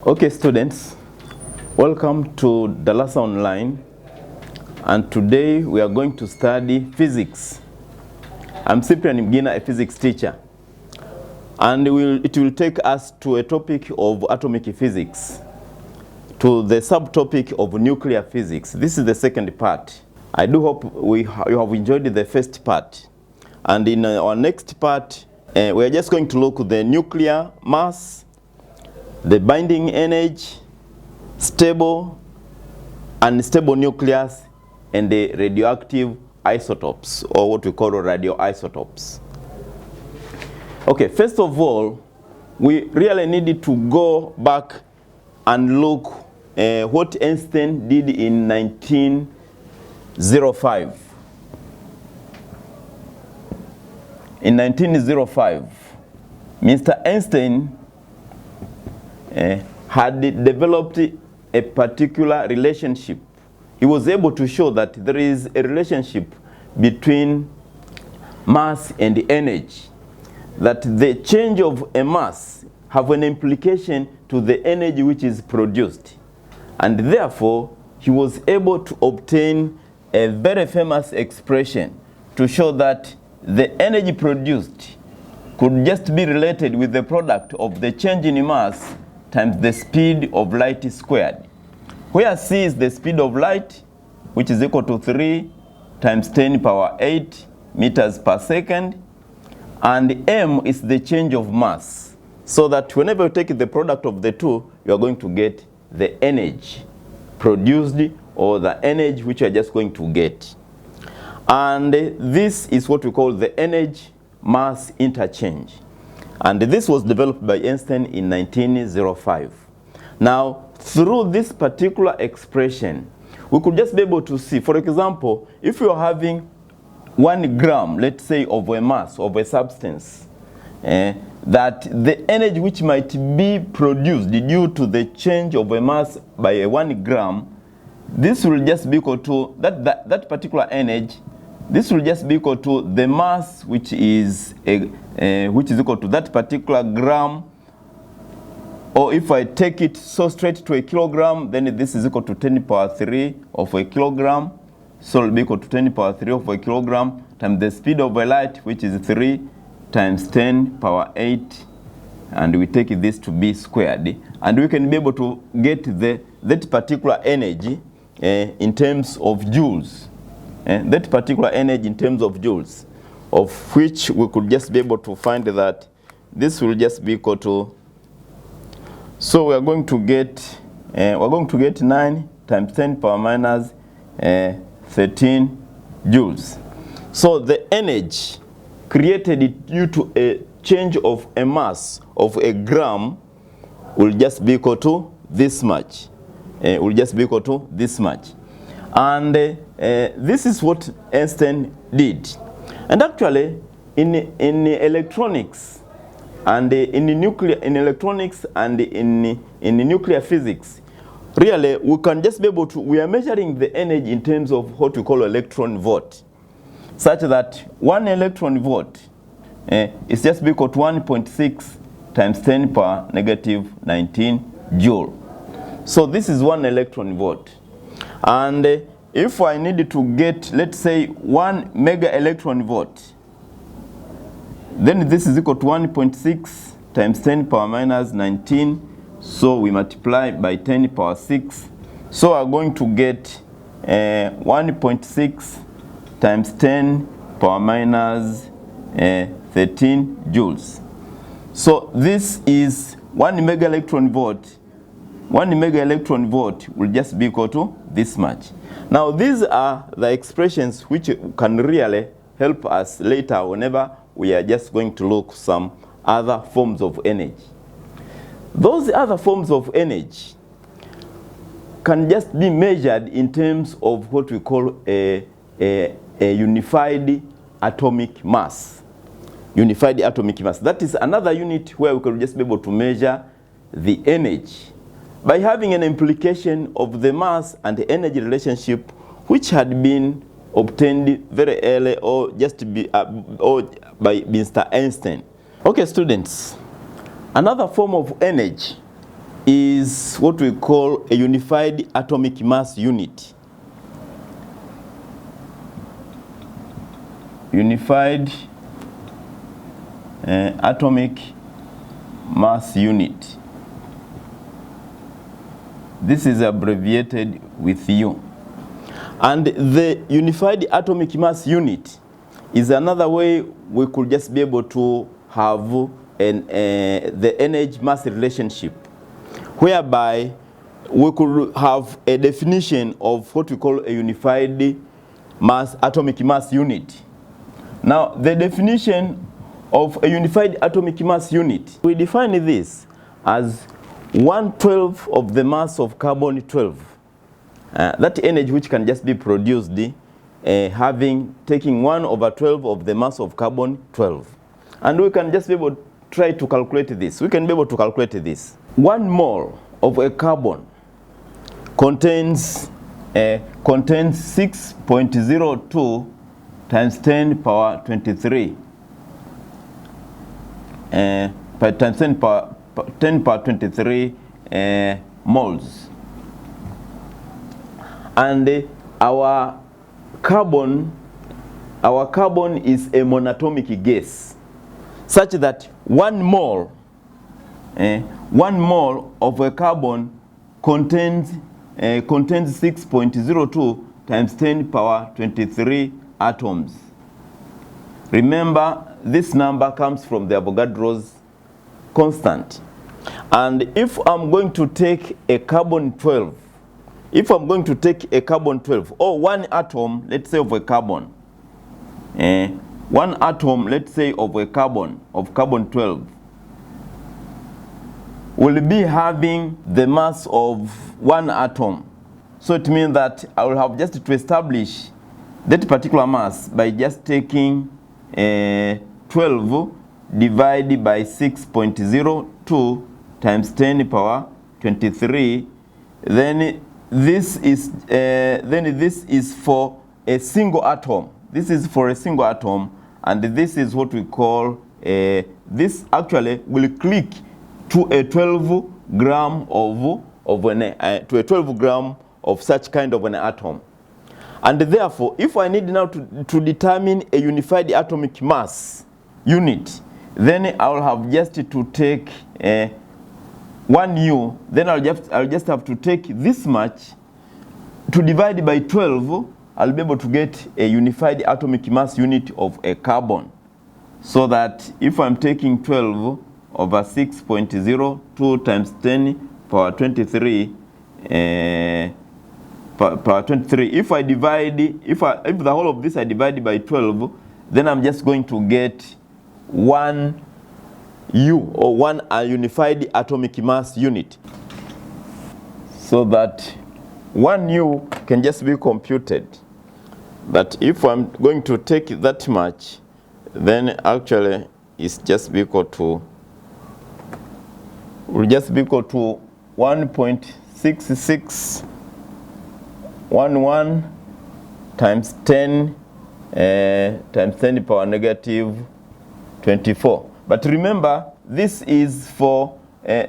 Okay, students, welcome to Darasa Online, and today we are going to study physics. I'm Cyprian Mgina, a physics teacher, and it will take us to a topic of atomic physics, to the subtopic of nuclear physics. This is the second part. I do hope you have enjoyed the first part, and in our next part, we are just going to look at the nuclear mass, the binding energy, stable, unstable nucleus, and the radioactive isotopes, or what we call radioisotopes. Okay, first of all, we really needed to go back and look what Einstein did in 1905. In 1905, Mr. Einstein had developed a particular relationship. He was able to show that there is a relationship between mass and energy, that the change of a mass have an implication to the energy which is produced. And therefore, he was able to obtain a very famous expression to show that the energy produced could just be related with the product of the change in mass times the speed of light squared, where c is the speed of light, which is equal to 3 times 10 power 8 meters per second, and m is the change of mass. So that whenever you take the product of the two, you are going to get the energy produced, or the energy which you are just going to get. And this is what we call the energy mass interchange. And this was developed by Einstein in 1905. Now, through this particular expression, we could just be able to see, for example, if you are having 1 gram, let's say, of a mass, of a substance, that the energy which might be produced due to the change of a mass by 1 gram, this will just be equal to, that particular energy, this will just be equal to the mass which is equal to that particular gram. Or if I take it so straight to a kilogram, then this is equal to 10 power 3 of a kilogram. So it will be equal to 10 power 3 of a kilogram times the speed of a light, which is 3 times 10 power 8. And we take this to be squared. And we can be able to get that particular energy in terms of joules. That particular energy in terms of joules, of which we could just be able to find that this will just be equal to, so we are going to get 9 times 10 power minus 13 joules. So the energy created due to a change of a mass of a gram will just be equal to this much. Will just be equal to this much. And this is what Einstein did. And actually, in electronics and in electronics and in nuclear physics, really we can just be able to, we are measuring the energy in terms of what we call electron volt, such that 1 electron volt is just equal to 1.6 times 10 power negative 19 joule. So this is 1 electron volt. And if I needed to get, let's say, 1 mega electron volt, then this is equal to 1.6 times 10 power minus 19. So we multiply by 10 power 6. So I'm going to get 1.6 times 10 power minus 13 joules. So this is 1 mega electron volt. 1 mega electron volt will just be equal to this much. Now these are the expressions which can really help us later whenever we are just going to look some other forms of energy. Those other forms of energy can just be measured in terms of what we call a unified atomic mass. Unified atomic mass. That is another unit where we can just be able to measure the energy by having an implication of the mass and the energy relationship which had been obtained very early or just by Mr. Einstein. Okay, students, another form of energy is what we call a unified atomic mass unit. Unified atomic mass unit. This is abbreviated with U. And the unified atomic mass unit is another way we could just be able to have the energy mass relationship, whereby we could have a definition of what we call a unified atomic mass unit. Now, the definition of a unified atomic mass unit, we define this as 1/12 of the mass of carbon 12. That energy which can just be produced taking 1/12 of the mass of carbon 12. And we can just be able to try to calculate this. We can be able to calculate this. 1 mole of a carbon contains 6.02 times 10 power 23 times 10 power 23 moles. And our carbon is a monatomic gas, such that 1 mole of a carbon contains 6.02 times 10 power 23 atoms. Remember, this number comes from the Avogadro's constant. And if I'm going to take a carbon 12, or one atom, let's say of a carbon, one atom, let's say of a carbon, of carbon 12, will be having the mass of 1 atom. So it means that I will have just to establish that particular mass by just taking 12 divided by 6.02 times 10 power 23. Then this is for a single atom. This is for a single atom, and this is what we call this actually will click to a 12 gram of such kind of an atom. And therefore, if I need now to determine a unified atomic mass unit, then I will have just to take 1 U, then I'll just have to take this much to divide by 12. I'll be able to get a unified atomic mass unit of a carbon. So that if I'm taking 12 over 6.02 times 10 power 23 power 23, if the whole of this I divide by 12, then I'm just going to get 1 U, or 1 unified atomic mass unit. So that 1 U can just be computed. That if I'm going to take that much, then actually it's just be equal to, will just be equal to 1.6611 times 10 power negative 24. But remember, this is for a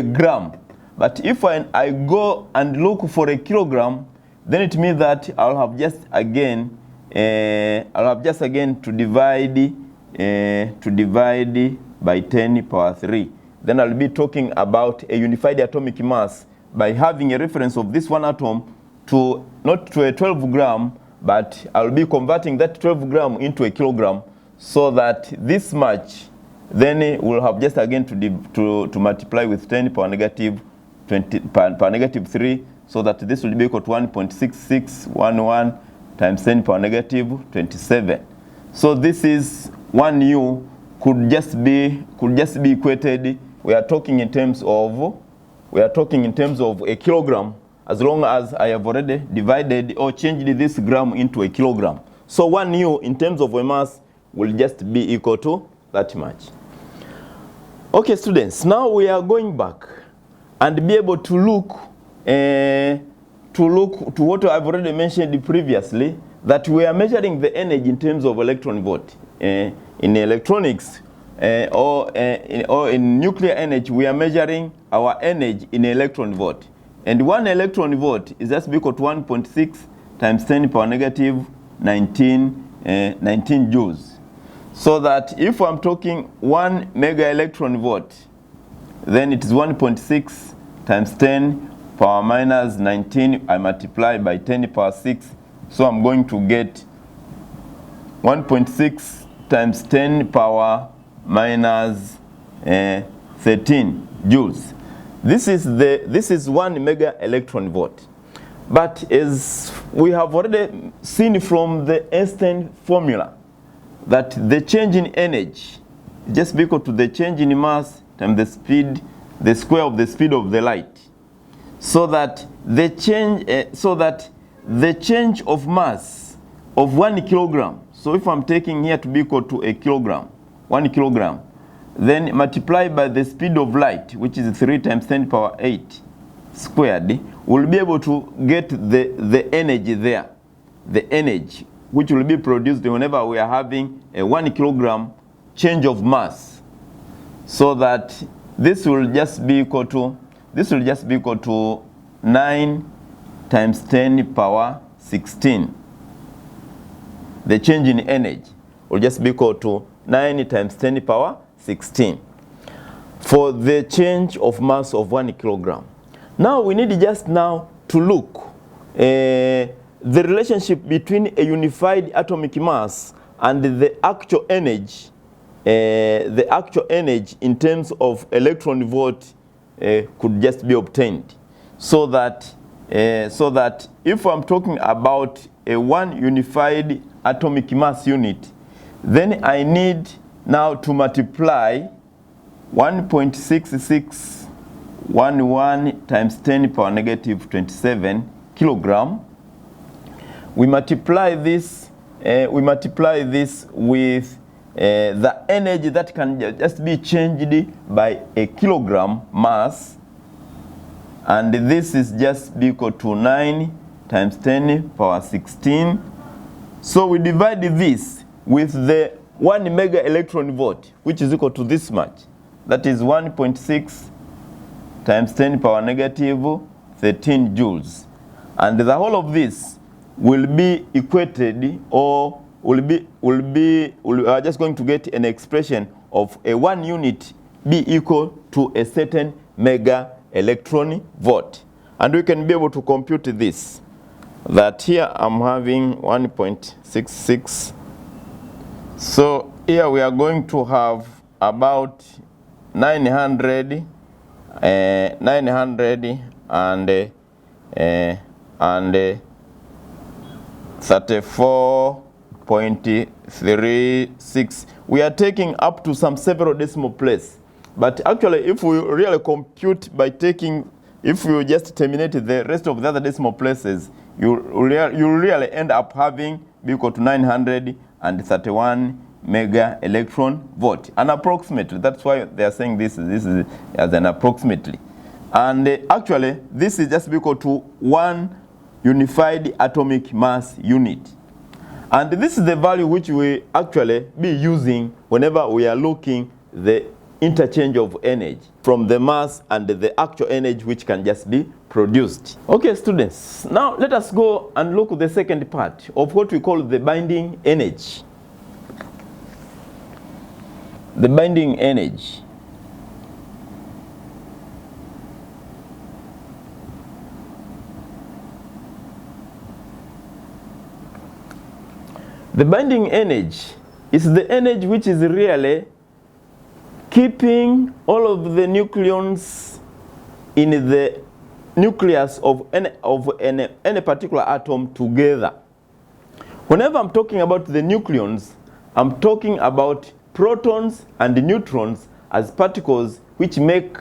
gram. But if I go and look for a kilogram, then it means that I'll have just again to divide by 10 power 3. Then I'll be talking about a unified atomic mass by having a reference of this 1 atom to not to a 12 gram, but I'll be converting that 12 gram into a kilogram, so that this much then we'll have just again to multiply with 10 power negative 3, so that this will be equal to 1.6611 times 10 power negative 27. So this is 1 U could just be equated. We are talking in terms of a kilogram, as long as I have already divided or changed this gram into a kilogram. So 1 U in terms of a mass will just be equal to that much. Okay, students, now we are going back and be able to look to what I've already mentioned previously, that we are measuring the energy in terms of electron volt. In electronics or in nuclear energy, we are measuring our energy in electron volt. And 1 electron volt is just equal to 1.6 times 10 power negative 19 joules. So that if I'm talking 1 mega electron volt, then it is 1.6 times 10 power minus 19. I multiply by 10 power 6. So I'm going to get 1.6 times 10 power minus 13 joules. This is 1 mega electron volt. But as we have already seen from the Einstein formula, that the change in energy is just equal to the change in mass times the speed, the square of the speed of the light. So that the change of mass of 1 kilogram. So if I'm taking here to be equal to a kilogram, 1 kilogram, then multiply by the speed of light, which is 3 times 10 power 8 squared, we'll be able to get the energy there, the energy which will be produced whenever we are having a 1 kilogram change of mass. So that this will just be equal to 9 times 10 power 16. The change in energy will just be equal to 9 times 10 power 16 for the change of mass of 1 kilogram. Now we need just now to look the relationship between a unified atomic mass and the actual energy in terms of electron volt could just be obtained. So that if I'm talking about a 1 unified atomic mass unit, then I need now to multiply 1.6611 times 10 power negative 27 kilogram. We multiply this with the energy that can just be changed by a kilogram mass, and this is just equal to 9 times 10 power 16. So we divide this with the 1 mega electron volt, which is equal to this much. That is 1.6 times 10 power negative 13 joules. And the whole of this will be equated, or we are just going to get an expression of a 1 unit be equal to a certain mega electron volt. And we can be able to compute this. That here I'm having 1.66. So here we are going to have about 34.36. We are taking up to some several decimal places. But actually, if we really compute by taking, if you just terminate the rest of the other decimal places, you really end up having equal to 931 mega electron volt. And approximately, that's why they are saying this is as an approximately. And actually, this is just equal to 1 unified atomic mass unit. And this is the value which we actually be using whenever we are looking the interchange of energy from the mass and the actual energy which can just be produced. Okay, students, now let us go and look at the second part of what we call the binding energy. The binding energy. The binding energy is the energy which is really keeping all of the nucleons in the nucleus of any particular atom together. Whenever I'm talking about the nucleons, I'm talking about protons and neutrons as particles which make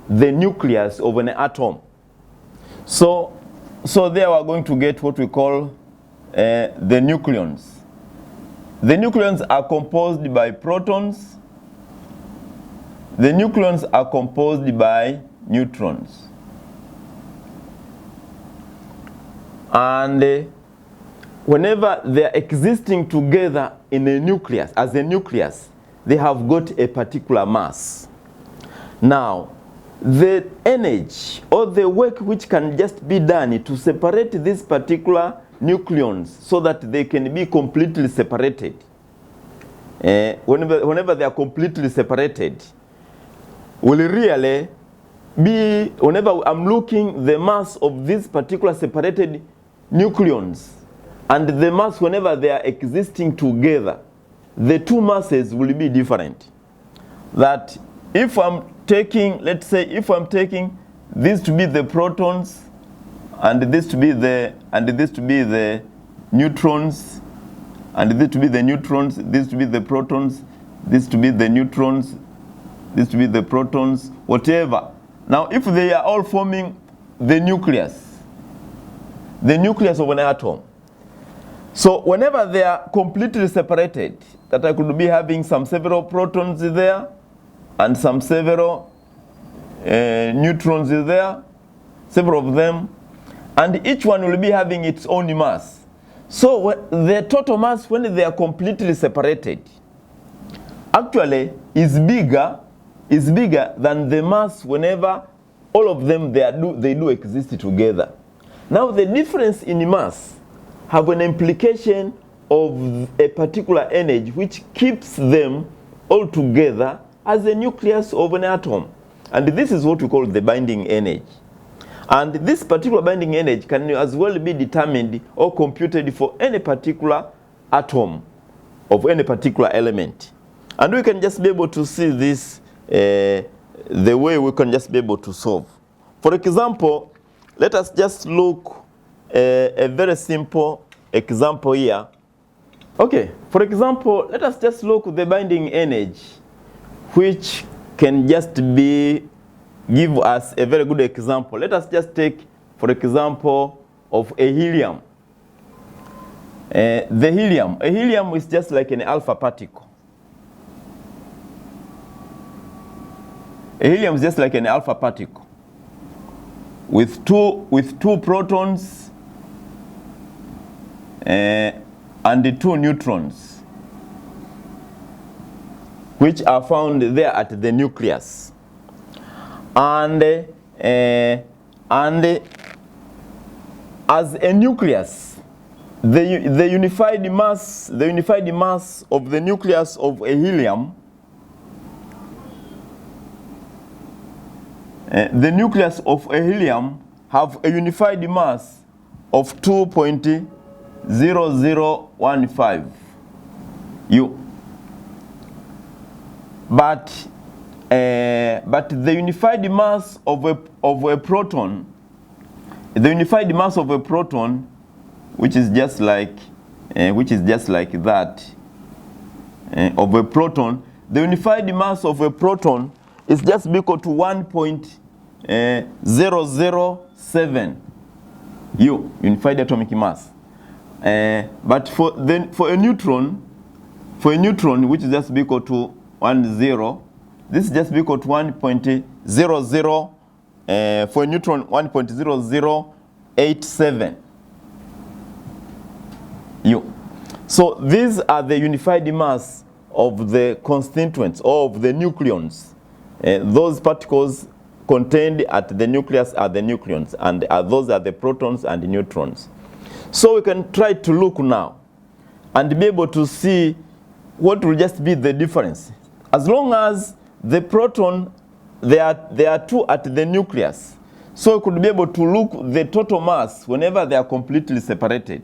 the nucleus of an atom. So there we are going to get what we call the nucleons. The nucleons are composed by protons. The nucleons are composed by neutrons. And whenever they are existing together in a nucleus, as a nucleus, they have got a particular mass. Now, the energy or the work which can just be done to separate these particular nucleons so that they can be completely separated. Whenever they are completely separated, will really be, whenever I'm looking the mass of these particular separated nucleons and the mass whenever they are existing together, the two masses will be different. That if I'm taking, let's say, if I'm taking this to be the protons and this to be the neutrons, and this to be the neutrons, this to be the protons, this to be the neutrons, this to be the protons, whatever. Now, if they are all forming the nucleus of an atom, so whenever they are completely separated, that I could be having some several protons there and some several neutrons there, several of them, and each one will be having its own mass. So the total mass when they are completely separated actually is bigger than the mass whenever all of them they do exist together. Now the difference in mass have an implication of a particular energy which keeps them all together as a nucleus of an atom. And this is what we call the binding energy. And this particular binding energy can as well be determined or computed for any particular atom of any particular element. And we can just be able to see this the way we can just be able to solve. For example, let us just look a very simple example here. Okay, for example, let us just look at the binding energy, which can just give us a very good example. Let us just take, for example, of a helium. A helium is just like an alpha particle. A helium is just like an alpha particle with two protons and two neutrons, which are found there at the nucleus. And as a nucleus, the unified mass of the nucleus of a helium, the nucleus of a helium have a unified mass of 2.0015 U. But the unified mass of a proton, which is just like that of a proton, the unified mass of a proton is just equal to 1.007 U, unified atomic mass. But for a neutron, which is just equal to 10, this is just equal to 1.00, for a neutron 1.0087 U. So these are the unified mass of the constituents or of the nucleons. Those particles contained at the nucleus are the nucleons, and those are the protons and neutrons. So we can try to look now and be able to see what will just be the difference. As long as the proton, there are two at the nucleus, so we could be able to look the total mass whenever they are completely separated.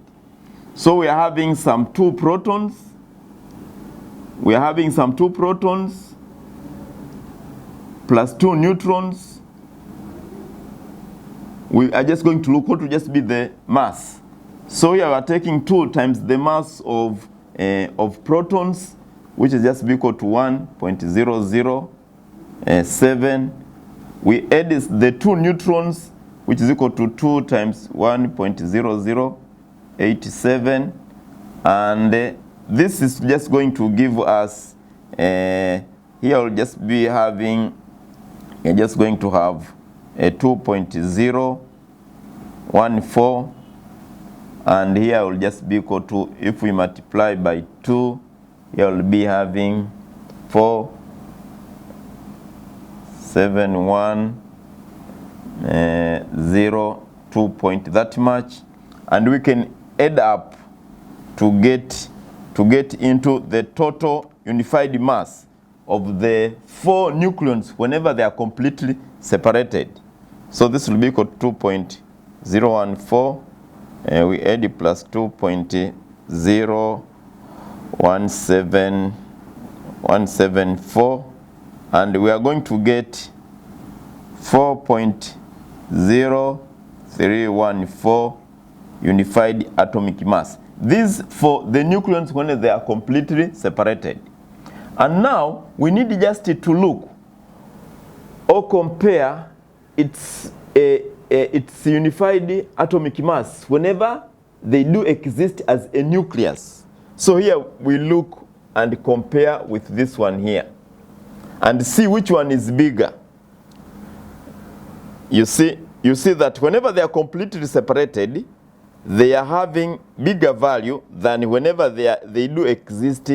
So we are having some two protons. Plus two neutrons. We are just going to look what will just be the mass. So here we are taking 2 times the mass of protons, which is just equal to 1.007. We add the 2 neutrons, which is equal to 2 times 1.0087, and this is just going to give us, here we'll just be having, you're just going to have a 2.014, and here will just be equal to, if we multiply by 2, here will be having 471 0, 2 point that much, and we can add up to get into the total unified mass of the 4 nucleons whenever they are completely separated. So this will be equal to 2.014. We add plus 2.0174, and we are going to get 4.0314 unified atomic mass. These for the nucleons when they are completely separated. And now we need just to look or compare its unified atomic mass whenever they do exist as a nucleus. So here we look and compare with this one here and see which one is bigger. You see that whenever they are completely separated, they are having bigger value than whenever they do exist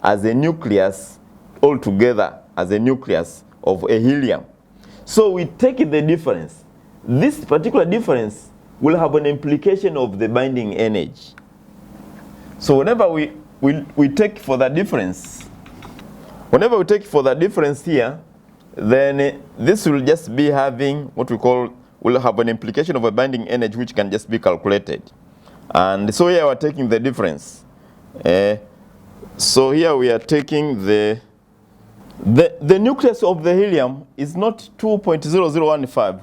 as a nucleus altogether, as a nucleus of a helium. So we take the difference. This particular difference will have an implication of the binding energy. So whenever we take for the difference, here, then this will just be having what we call, will have an implication of a binding energy which can just be calculated. And so here we are taking the difference. So here we are taking the nucleus of the helium is not 2.0015.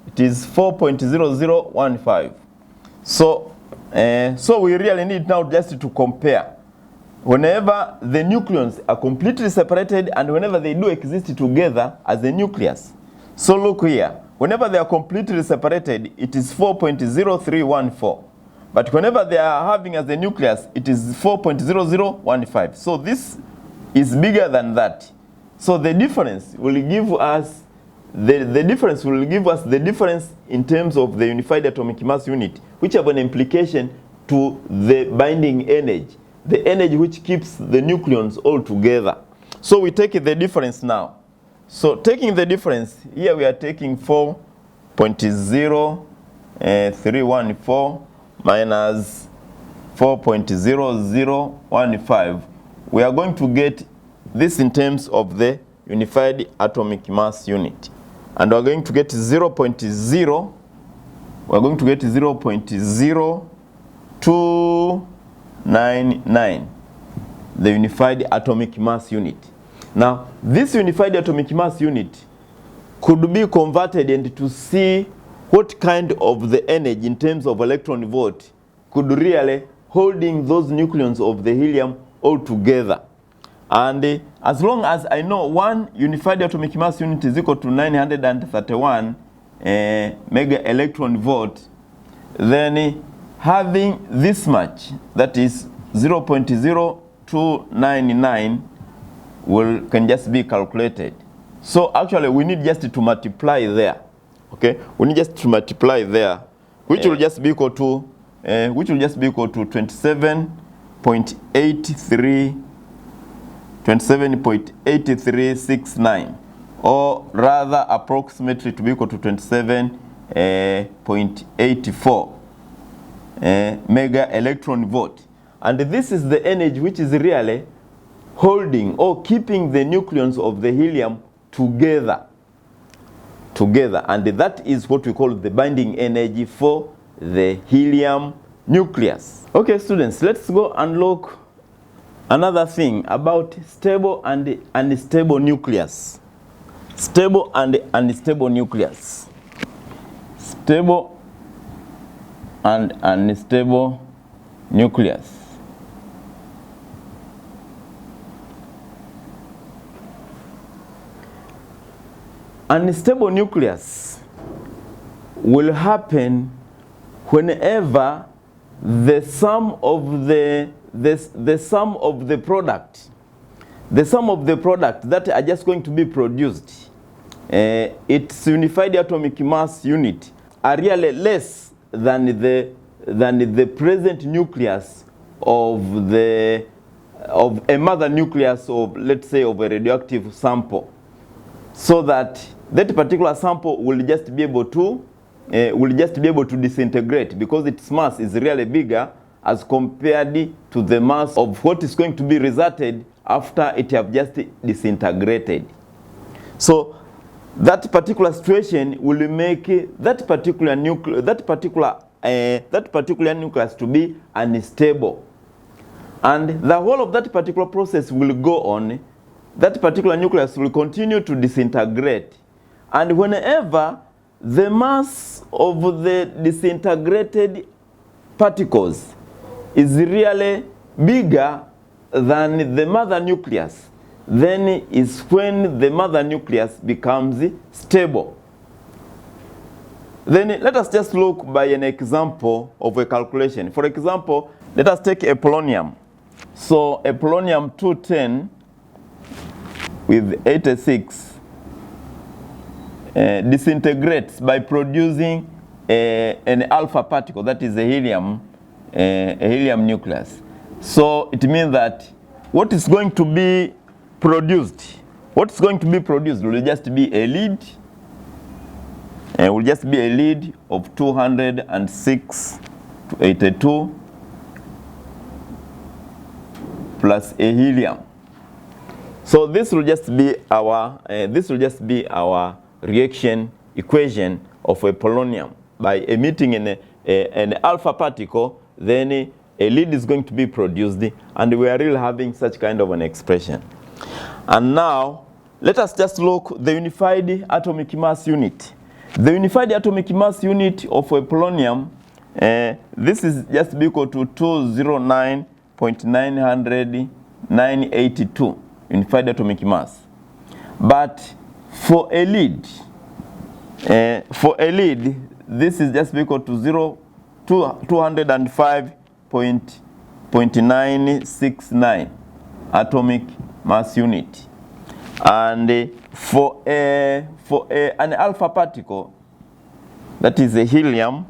It is 4.0015. So we really need now just to compare whenever the nucleons are completely separated and whenever they do exist together as a nucleus. So look here, whenever they are completely separated, it is 4.0314. But whenever they are having as a nucleus, it is 4.0015. So this is bigger than that. So the difference will give us the difference in terms of the unified atomic mass unit, which have an implication to the binding energy, the energy which keeps the nucleons all together. So we take the difference now. So taking the difference, here we are taking 4.0314 minus 4.0015. We are going to get this in terms of the unified atomic mass unit. And we're going to get 0.0, we're going to get 0.0299, the unified atomic mass unit. Now, this unified atomic mass unit could be converted and to see what kind of the energy in terms of electron volt could really holding those nucleons of the helium all together. And as long as I know one unified atomic mass unit is equal to 931 mega electron volt, then having this much, that is 0.0299, can just be calculated. So actually we need just to multiply there. Okay, we need just to multiply there, which will just be equal to 27.8369, or rather approximately to be equal to 27.84 mega electron volt. And this is the energy which is really holding or keeping the nucleons of the helium together. And that is what we call the binding energy for the helium nucleus. Okay, students, let's go and look another thing about stable and unstable nucleus. Stable and unstable nucleus. Stable and unstable nucleus. Unstable nucleus will happen whenever the sum of the product that are just going to be produced, its unified atomic mass unit are really less than the present nucleus of a mother nucleus of, let's say, of a radioactive sample, so that that particular sample will just be able to disintegrate because its mass is really bigger as compared to the mass of what is going to be resulted after it have just disintegrated. So that particular situation will make that particular nucleus to be unstable, and the whole of that particular process will go on. That particular nucleus will continue to disintegrate, and whenever the mass of the disintegrated particles is really bigger than the mother nucleus, then is when the mother nucleus becomes stable. Then let us just look by an example of a calculation. For example, let us take a polonium. So a polonium-210 with 86 disintegrates by producing an alpha particle, that is a helium nucleus. So it means that what is going to be produced will just be a lead, will just be a lead of 206 to 82 plus a helium. So this will just be our reaction equation of a polonium. By emitting an alpha particle, then a lead is going to be produced, and we are really having such kind of an expression. And now let us just look the unified atomic mass unit. The unified atomic mass unit of a polonium, this is just equal to 209.982 unified atomic mass. But for a lead, this is just equal to 205.969 atomic mass unit. And for an alpha particle, that is a helium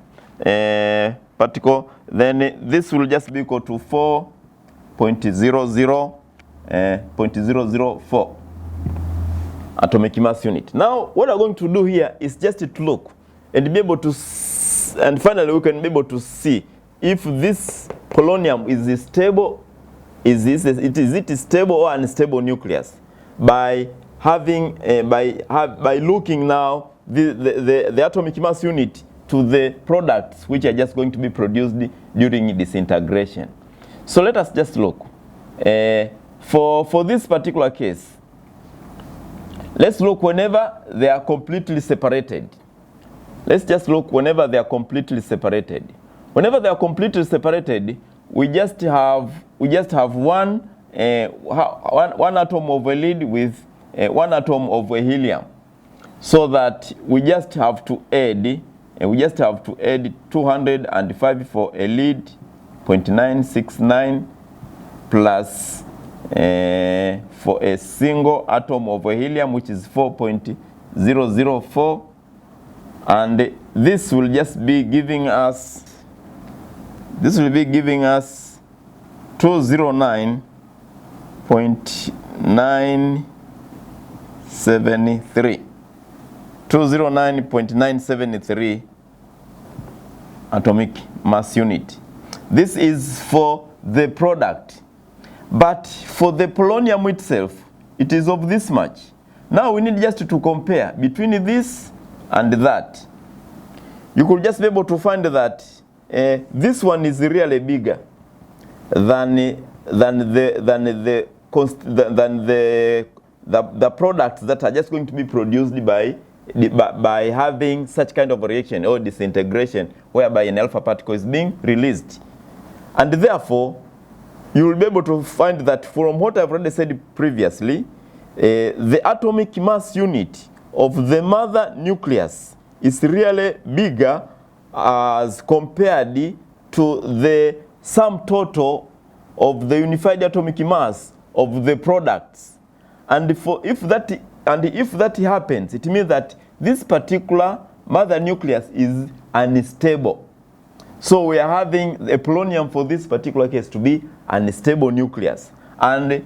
particle, then this will just be equal to 4.004 atomic mass unit. Now, what I'm going to do here is just to look and be able to, and finally we can be able to see if this polonium is stable, is it stable or unstable nucleus by having by looking now the atomic mass unit to the products which are just going to be produced during disintegration. So let us just look for this particular case. Let's look whenever they are completely separated. Let's just look whenever they are completely separated. Whenever they are completely separated, we just have one atom of a lead with one atom of a helium, so that we just have to add 205 for a lead, 0.969 plus for a single atom of a helium, which is 4.004, and this will just be giving us 209.973 atomic mass unit. This is for the product, but for the polonium itself, it is of this much. Now we need just to compare between this and that. You could just be able to find that this one is really bigger than the products that are just going to be produced by having such kind of reaction or disintegration, whereby an alpha particle is being released. And therefore, you will be able to find that from what I've already said previously, the atomic mass unit of the mother nucleus is really bigger as compared to the sum total of the unified atomic mass of the products. And if that happens, it means that this particular mother nucleus is unstable. So we are having a polonium for this particular case to be unstable nucleus. And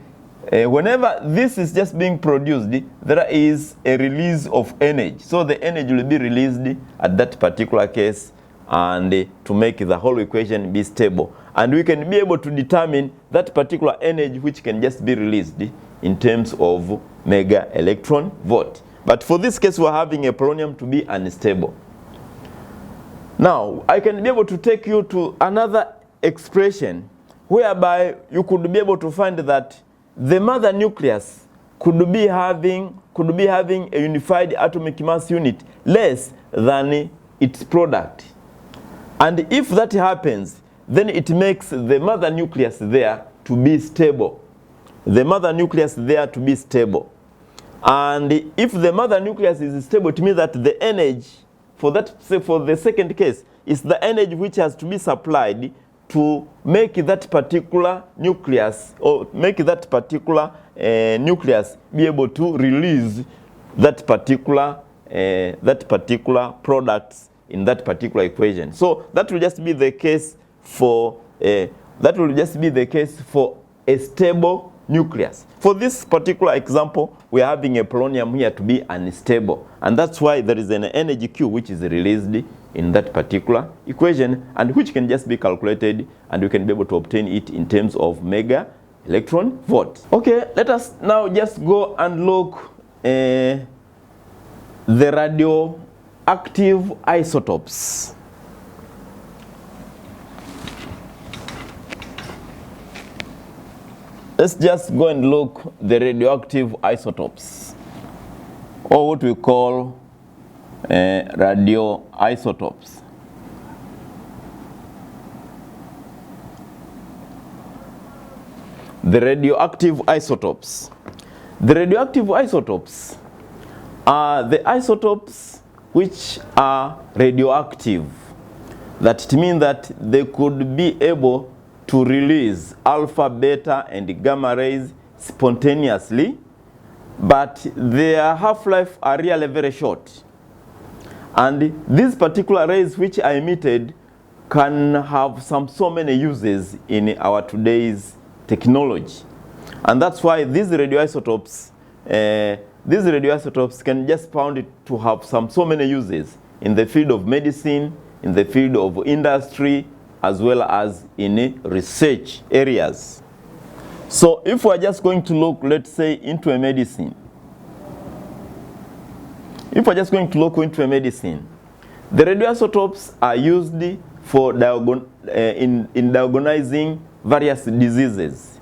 whenever this is just being produced, there is a release of energy. So the energy will be released at that particular case, and to make the whole equation be stable. And we can be able to determine that particular energy which can just be released in terms of mega electron volt. But for this case, we're having a polonium to be unstable. Now, I can be able to take you to another expression whereby you could be able to find that the mother nucleus could be having a unified atomic mass unit less than its product. And if that happens, then it makes the mother nucleus there to be stable. The mother nucleus there to be stable. And if the mother nucleus is stable, it means that the energy for that, say for the second case, is the energy which has to be supplied to make that particular nucleus, or make that particular nucleus be able to release that particular products in that particular equation. So that will just be the case for a stable nucleus. For this particular example, we are having a polonium here to be unstable, and that's why there is an energy Q which is released in that particular equation, and which can just be calculated, and we can be able to obtain it in terms of mega electron volt. Okay, let us now just go and look the radioactive isotopes. Let's just go and look the radioactive isotopes, or what we call radioisotopes. The radioactive isotopes. The radioactive isotopes are the isotopes which are radioactive. That it means that they could be able to release alpha, beta, and gamma rays spontaneously, but their half-life are really very short. And these particular rays which are emitted can have so many uses in our today's technology. And that's why these radioisotopes can just found to have so many uses in the field of medicine, in the field of industry, as well as in research areas. So if we're just going to look, let's say, into a medicine, the radioisotopes are used for in diagnosing various diseases,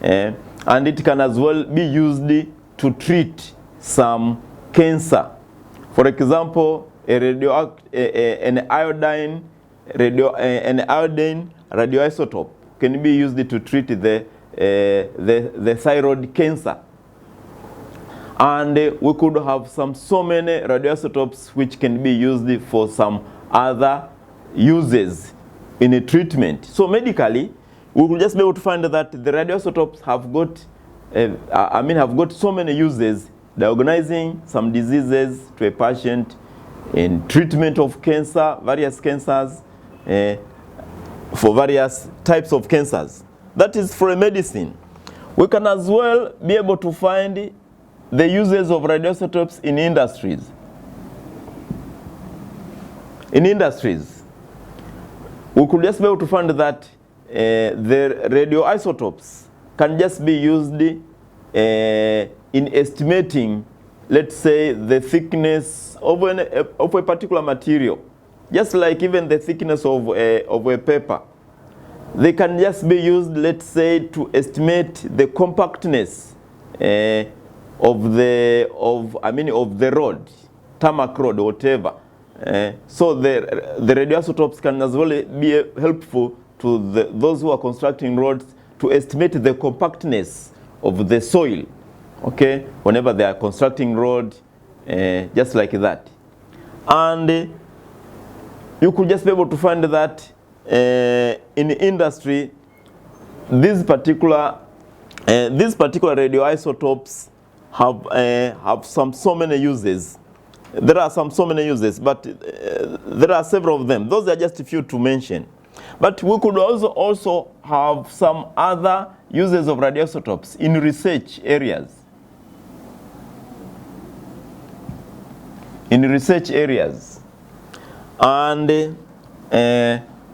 and it can as well be used to treat some cancer. For example, an iodine radioisotope can be used to treat the thyroid cancer. And we could have so many radioisotopes which can be used for some other uses in a treatment. So medically, we will just be able to find that the radioisotopes have got so many uses, diagnosing some diseases to a patient, in treatment of cancer, various cancers, for various types of cancers. That is for a medicine. We can as well be able to find the uses of radioisotopes in industries. In industries, we could just be able to find that the radioisotopes can just be used in estimating, let's say, the thickness of a particular material. Just like even the thickness of a paper. They can just be used, let's say, to estimate the compactness of the rod, tarmac rod, whatever. So the radioisotopes can as well be helpful to those who are constructing roads to estimate the compactness of the soil, okay, whenever they are constructing road, just like that. And you could just be able to find that in industry, these particular radioisotopes have so many uses. There are so many uses, but there are several of them. Those are just a few to mention. But we could also have some other uses of radioisotopes in research areas. In research areas. And the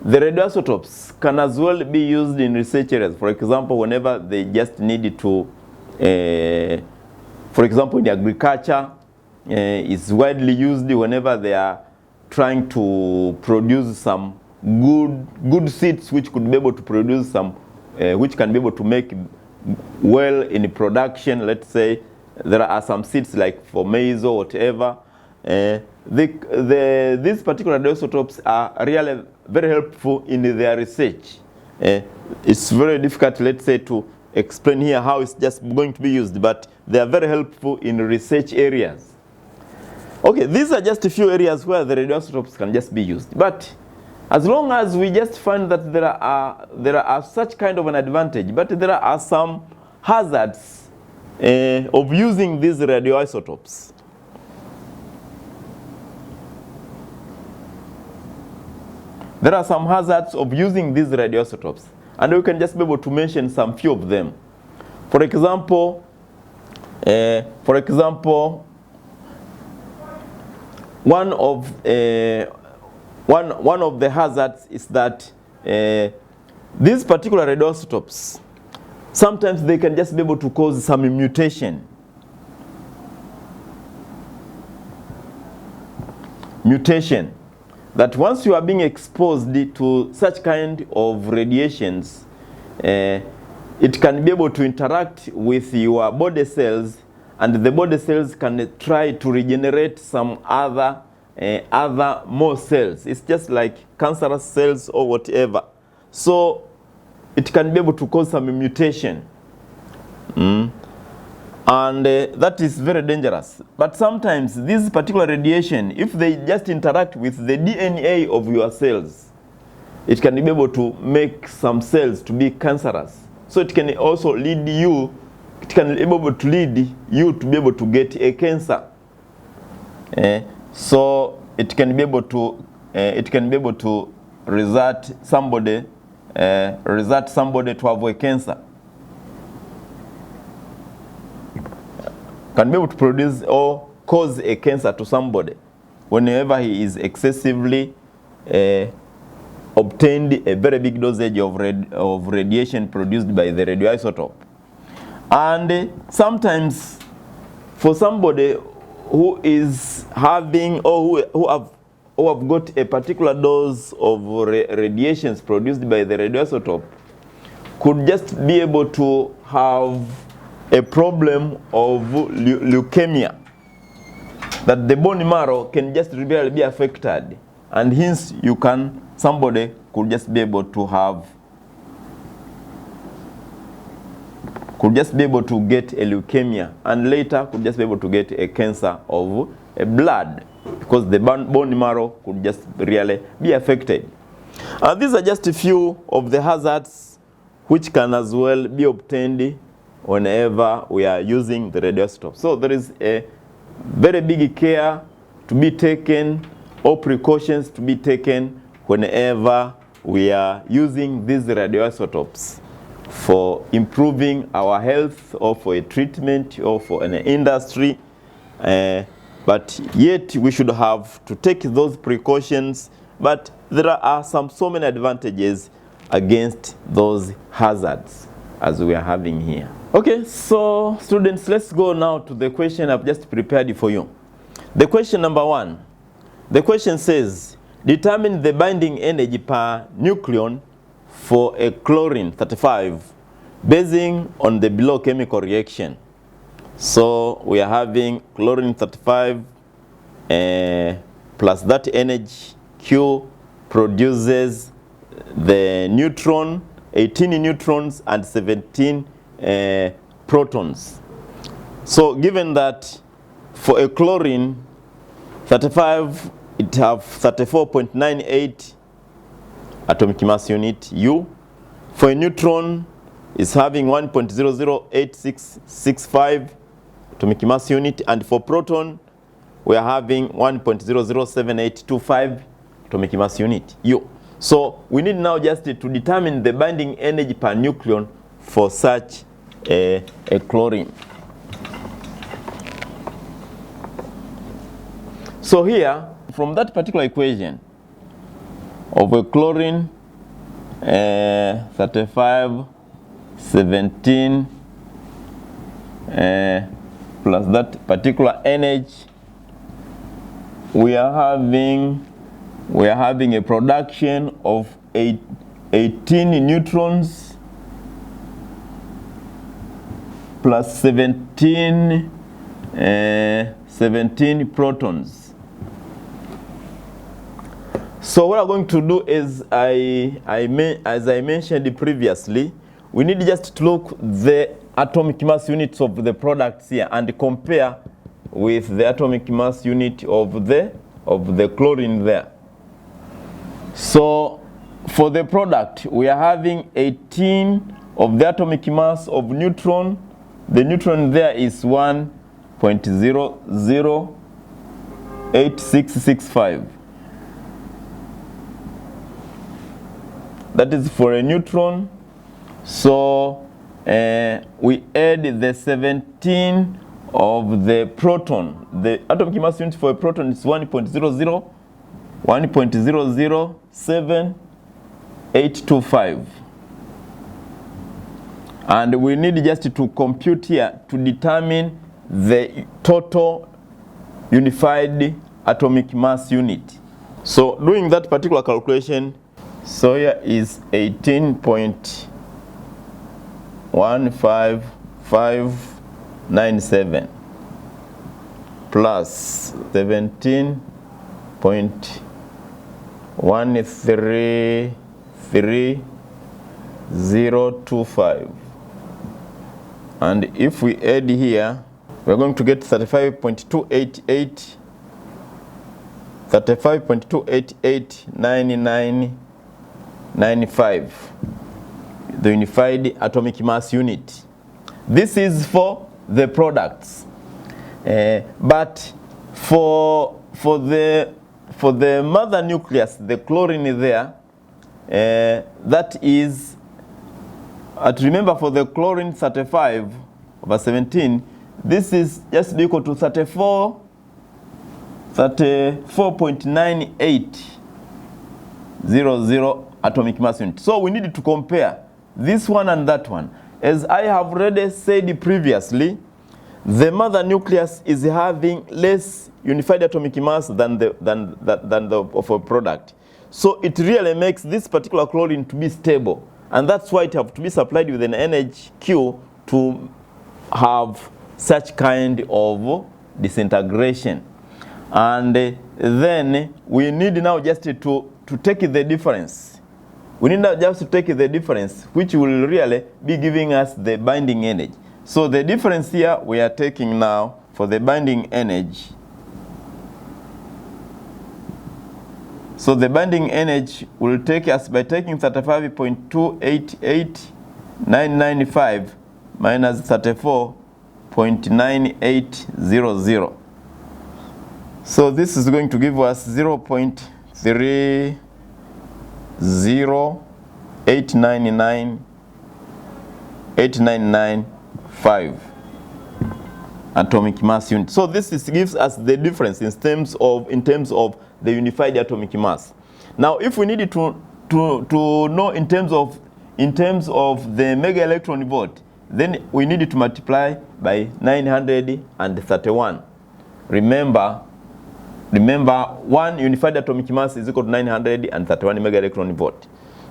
radioisotopes can as well be used in research areas. For example, whenever they just need to, for example, in agriculture, it's widely used whenever they are trying to produce some good seeds which could be able to produce some, which can be able to make well in production. Let's say there are some seeds like for maize or whatever. These particular radioisotopes are really very helpful in their research. It's very difficult, let's say, to explain here how it's just going to be used, but they are very helpful in research areas. Okay, these are just a few areas where the radioisotopes can just be used. But as long as we just find that there are such kind of an advantage, but there are some hazards of using these radioisotopes. There are some hazards of using these radioisotopes, and we can just be able to mention some few of them. For example, one of the hazards is that these particular radioisotopes, sometimes they can just be able to cause some mutation. That once you are being exposed to such kind of radiations, it can be able to interact with your body cells, and the body cells can try to regenerate some other more cells. It's just like cancerous cells or whatever. So it can be able to cause some mutation. And that is very dangerous. But sometimes this particular radiation, if they just interact with the DNA of your cells, it can be able to make some cells to be cancerous. So it can also lead you, it can be able to lead you to be able to get a cancer. So it can be able to result somebody to have a cancer. Can be able to produce or cause a cancer to somebody whenever he is excessively obtained a very big dosage of radiation produced by the radioisotope. And sometimes for somebody who is having or who have got a particular dose of radiations produced by the radioisotope, could just be able to have a problem of leukemia, that the bone marrow can just really be affected, and hence somebody could just be able to get a leukemia, and later could just be able to get a cancer of a blood, because the bone marrow could just really be affected. These are just a few of the hazards which can as well be obtained whenever we are using the radioisotope. So there is a very big care to be taken, or precautions to be taken whenever we are using these radioisotopes for improving our health, or for a treatment, or for an industry. But yet we should have to take those precautions, but there are so many advantages against those hazards as we are having here. Okay, so students, let's go now to the question I've just prepared for you. The question number 1. The question says, determine the binding energy per nucleon for a chlorine 35 basing on the below chemical reaction. So we are having chlorine 35 plus that energy Q produces the neutron, 18 neutrons and 17 protons. So given that for a chlorine 35, it have 34.98 atomic mass unit U. For a neutron, is having 1.008665 atomic mass unit, and for proton, we are having 1.007825 atomic mass unit U. So we need now just to determine the binding energy per nucleon for such a chlorine. So here, from that particular equation of a chlorine 35, 17 plus that particular energy, we are having a production of 18 neutrons plus 17 protons. So what I'm going to do is, as I mentioned previously, we need just to look the atomic mass units of the products here and compare with the atomic mass unit of the chlorine there. So for the product, we are having 18 of the atomic mass of neutron. The neutron there is 1.008665. That is for a neutron. So we add the 17 of the proton. The atomic mass unit for a proton is 1.00825. And we need just to compute here to determine the total unified atomic mass unit. So doing that particular calculation, so here is 18.15597 plus 17.133.025. And if we add here, we're going to get 35.288, 35.2889995, the unified atomic mass unit. This is for the products, but for the mother nucleus, the chlorine there, that is, remember for the chlorine 35 over 17, this is just equal to 34.9800 atomic mass unit. So we need to compare this one and that one. As I have already said previously, the mother nucleus is having less unified atomic mass than the of a product. So it really makes this particular chlorine to be stable, and that's why it have to be supplied with an NHQ to have such kind of disintegration. And then we need now just to take the difference. We need now just to take the difference, which will really be giving us the binding energy. So the difference here we are taking now for the binding energy. So the binding energy will take us by taking 35.288995 minus 34.9800. So this is going to give us 0.30899,895 atomic mass unit. So this gives us the difference in terms of the unified atomic mass. Now, if we needed to know in terms of the mega electron volt, then we needed to multiply by 931. Remember, one unified atomic mass is equal to 931 mega electron volt.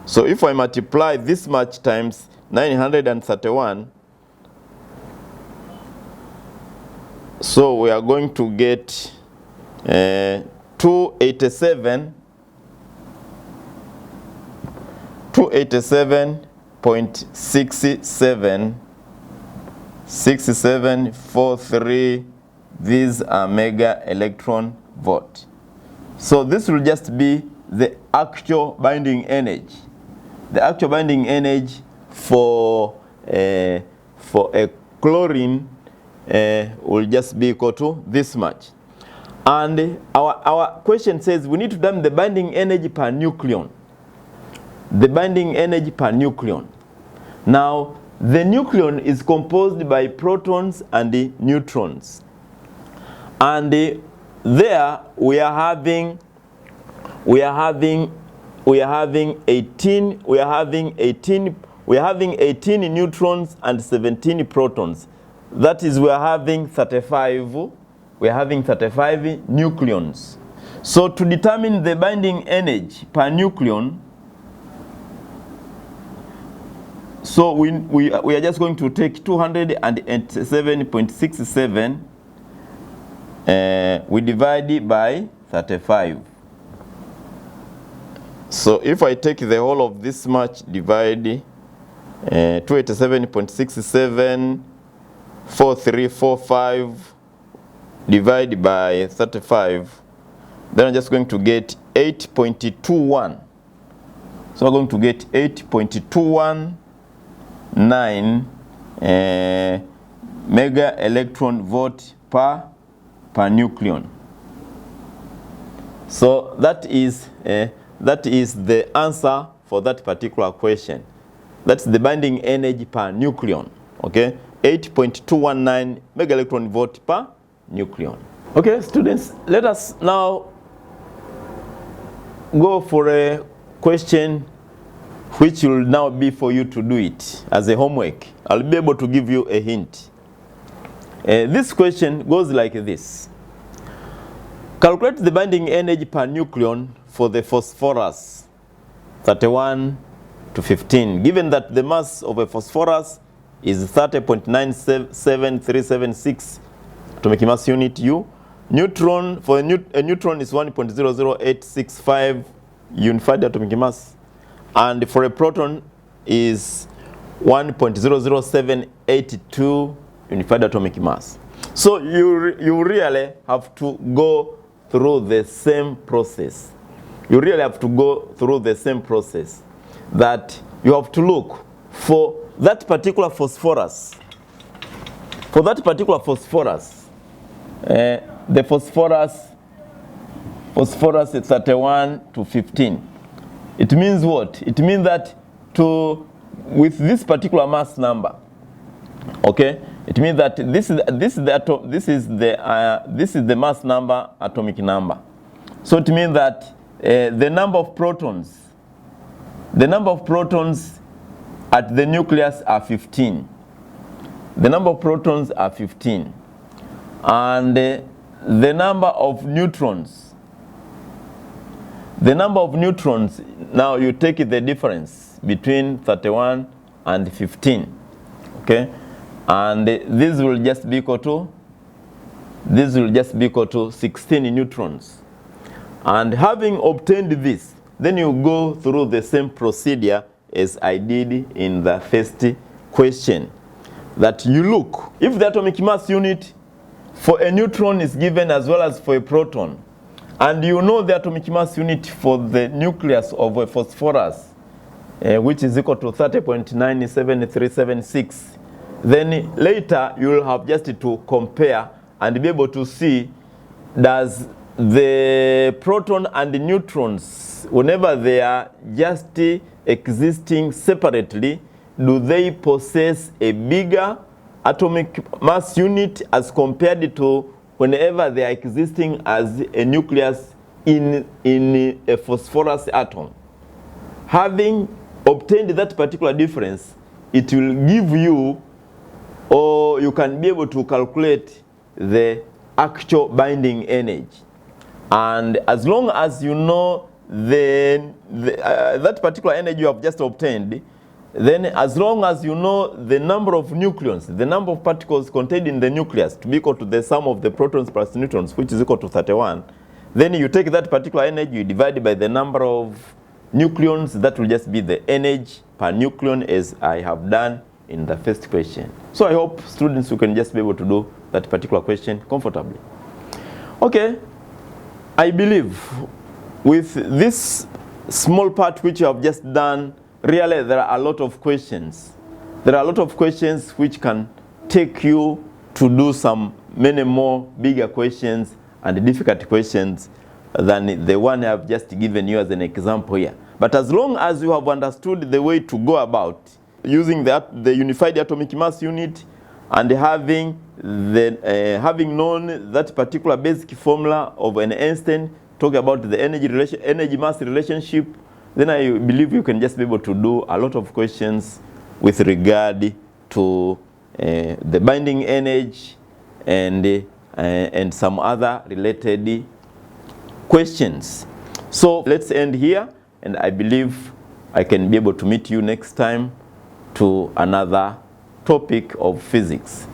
So if I multiply this much times 931, so we are going to get 287.6743. These are mega electron volt. So this will just be the actual binding energy. The actual binding energy for a chlorine will just be equal to this much. And our question says we need to determine the binding energy per nucleon. the binding energy per nucleon. Now, the nucleon is composed by protons and the neutrons. And there we are having 18 neutrons and 17 protons. That is, we are having 35 nucleons. So to determine the binding energy per nucleon, so we are just going to take 287.67, we divide it by 35. So if I take the whole of this much, divide 287.67, 4345, divide by 35, then I'm just going to get 8.21. So we're going to get 8.219 mega electron volt per nucleon. So that is the answer for that particular question. That's the binding energy per nucleon. Okay, 8.219 mega electron volt per nucleon. Okay, students, let us now go for a question which will now be for you to do it as a homework. I'll be able to give you a hint. This question goes like this. Calculate the binding energy per nucleon for the phosphorus 31 to 15, given that the mass of a phosphorus is 30.97376 atomic mass unit U. Neutron, for a neutron is 1.00865 unified atomic mass, and for a proton is 1.00782 unified atomic mass. So you really have to go through the same process. You really have to go through the same process, that you have to look for that particular phosphorus. For that particular phosphorus, the phosphorus is 31 to 15. It means what? It means that with this particular mass number, okay, it means that this is the mass number, atomic number. So it means that the number of protons at the nucleus are 15. The number of protons are 15. And the number of neutrons, now you take the difference between 31 and 15, okay? And this will just be equal to 16 neutrons. And having obtained this, then you go through the same procedure as I did in the first question. That you look, if the atomic mass unit for a neutron is given as well as for a proton, and you know the atomic mass unit for the nucleus of a phosphorus, which is equal to 30.97376, then later you will have just to compare and be able to see, does the proton and the neutrons, whenever they are just existing separately, do they possess a bigger atomic mass unit as compared to whenever they are existing as a nucleus in a phosphorus atom? Having obtained that particular difference, it will give you, or you can be able to calculate the actual binding energy. And as long as you know that particular energy you have just obtained, then as long as you know the number of nucleons, the number of particles contained in the nucleus to be equal to the sum of the protons plus neutrons, which is equal to 31, then you take that particular energy, you divide by the number of nucleons, that will just be the energy per nucleon, as I have done in the first question. So I hope students, you can just be able to do that particular question comfortably. Okay, I believe with this small part which you have just done, really there are a lot of questions. There are a lot of questions which can take you to do many more bigger questions and difficult questions than the one I've just given you as an example here. But as long as you have understood the way to go about using the unified atomic mass unit and having known that particular basic formula of an Einstein, talk about the energy mass relationship, then I believe you can just be able to do a lot of questions with regard to the binding energy and some other related questions. So let's end here, and I believe I can be able to meet you next time to another topic of physics.